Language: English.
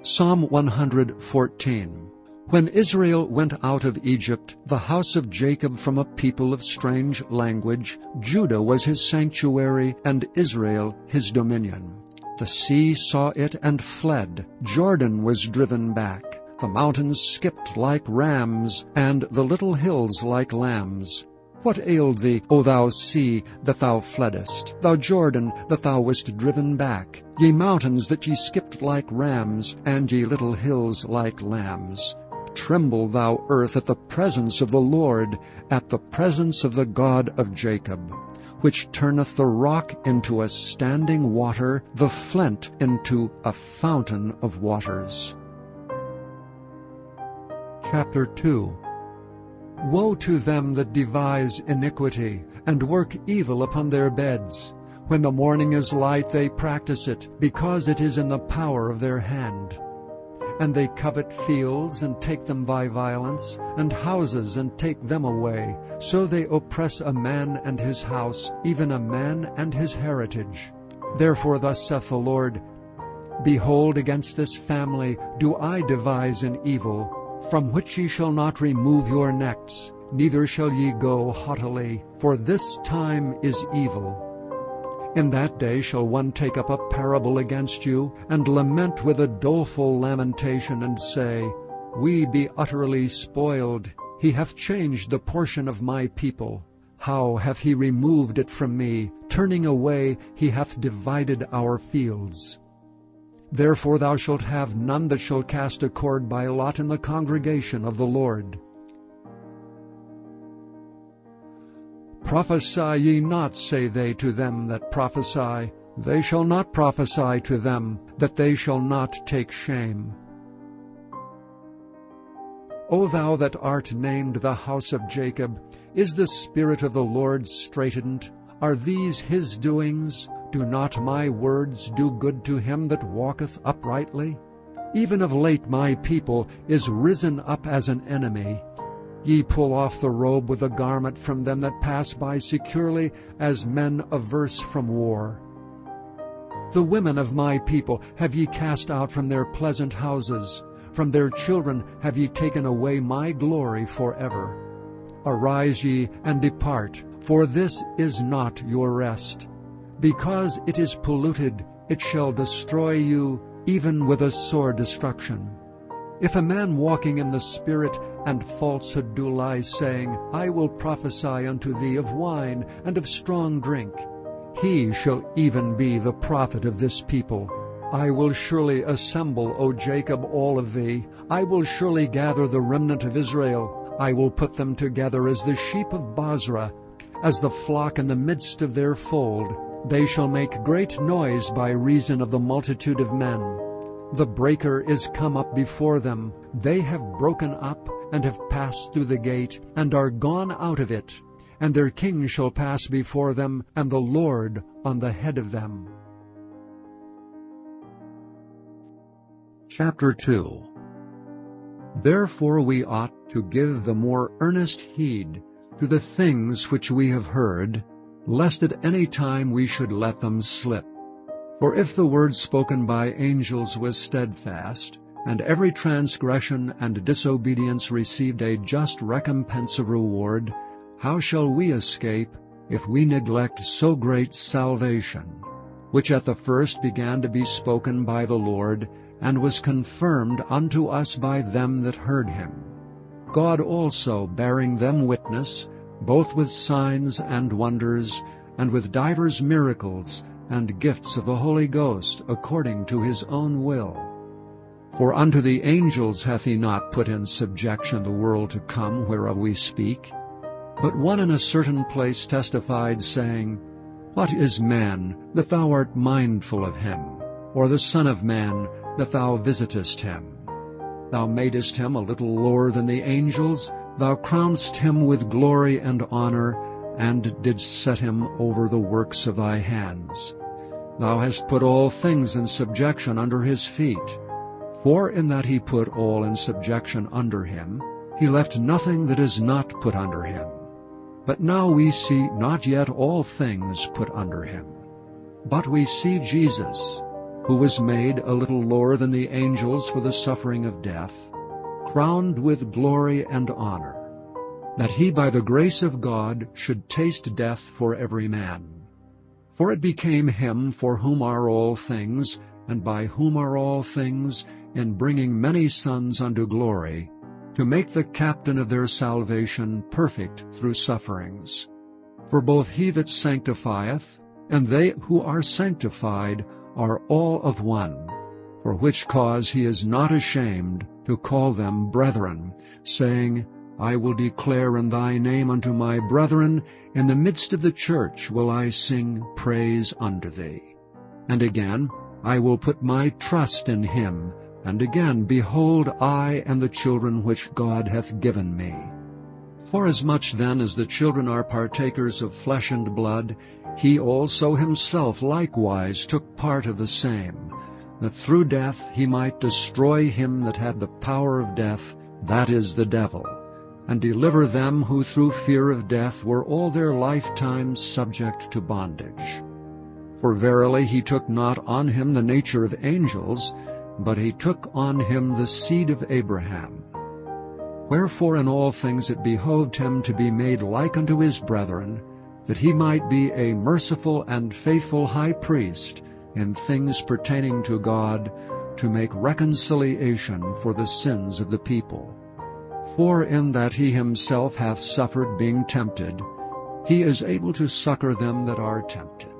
Psalm 114. When Israel went out of Egypt, the house of Jacob from a people of strange language, Judah was his sanctuary, and Israel his dominion. The sea saw it and fled. Jordan was driven back. The mountains skipped like rams, and the little hills like lambs. What ailed thee, O thou sea, that thou fleddest? Thou Jordan, that thou wast driven back? Ye mountains, that ye skipped like rams, and ye little hills like lambs. Tremble, thou earth, at the presence of the Lord, at the presence of the God of Jacob, which turneth the rock into a standing water, the flint into a fountain of waters. Chapter 2. Woe to them that devise iniquity, and work evil upon their beds. When the morning is light they practice it, because it is in the power of their hand. And they covet fields, and take them by violence, and houses, and take them away. So they oppress a man and his house, even a man and his heritage. Therefore thus saith the Lord, Behold, against this family do I devise an evil, from which ye shall not remove your necks, neither shall ye go haughtily, for this time is evil. In that day shall one take up a parable against you, and lament with a doleful lamentation, and say, We be utterly spoiled. He hath changed the portion of my people. How hath he removed it from me? Turning away, he hath divided our fields. Therefore thou shalt have none that shall cast a cord by lot in the congregation of the Lord. Prophesy ye not, say they to them that prophesy. They shall not prophesy to them, that they shall not take shame. O thou that art named the house of Jacob, is the Spirit of the Lord straitened? Are these his doings? Do not my words do good to him that walketh uprightly? Even of late my people is risen up as an enemy. Ye pull off the robe with the garment from them that pass by securely, as men averse from war. The women of my people have ye cast out from their pleasant houses. From their children have ye taken away my glory forever. Arise ye and depart, for this is not your rest. Because it is polluted, it shall destroy you, even with a sore destruction. If a man walking in the Spirit and falsehood do lie, saying, I will prophesy unto thee of wine and of strong drink, he shall even be the prophet of this people. I will surely assemble, O Jacob, all of thee. I will surely gather the remnant of Israel. I will put them together as the sheep of Bozrah, as the flock in the midst of their fold. They shall make great noise by reason of the multitude of men. The breaker is come up before them. They have broken up, and have passed through the gate, and are gone out of it. And their king shall pass before them, and the Lord on the head of them. Chapter 2. Therefore we ought to give the more earnest heed to the things which we have heard, lest at any time we should let them slip. For if the word spoken by angels was steadfast, and every transgression and disobedience received a just recompense of reward, how shall we escape if we neglect so great salvation, which at the first began to be spoken by the Lord, and was confirmed unto us by them that heard him? God also bearing them witness, both with signs and wonders, and with divers miracles, and gifts of the Holy Ghost, according to his own will. For unto the angels hath he not put in subjection the world to come, whereof we speak. But one in a certain place testified, saying, What is man, that thou art mindful of him? Or the Son of man, that thou visitest him? Thou madest him a little lower than the angels. Thou crownedst him with glory and honor, and didst set him over the works of thy hands. Thou hast put all things in subjection under his feet. For in that he put all in subjection under him, he left nothing that is not put under him. But now we see not yet all things put under him. But we see Jesus, who was made a little lower than the angels for the suffering of death, crowned with glory and honor, that he by the grace of God should taste death for every man. For it became him for whom are all things, and by whom are all things, in bringing many sons unto glory, to make the captain of their salvation perfect through sufferings. For both he that sanctifieth, and they who are sanctified, are all of one, for which cause he is not ashamed to call them brethren, saying, I will declare in thy name unto my brethren, in the midst of the church will I sing praise unto thee. And again, I will put my trust in him, and again, behold, I and the children which God hath given me. Forasmuch then as the children are partakers of flesh and blood, he also himself likewise took part of the same, that through death he might destroy him that had the power of death, that is, the devil, and deliver them who through fear of death were all their lifetime subject to bondage. For verily he took not on him the nature of angels, but he took on him the seed of Abraham. Wherefore in all things it behoved him to be made like unto his brethren, that he might be a merciful and faithful high priest in things pertaining to God, to make reconciliation for the sins of the people. For in that he himself hath suffered being tempted, he is able to succor them that are tempted.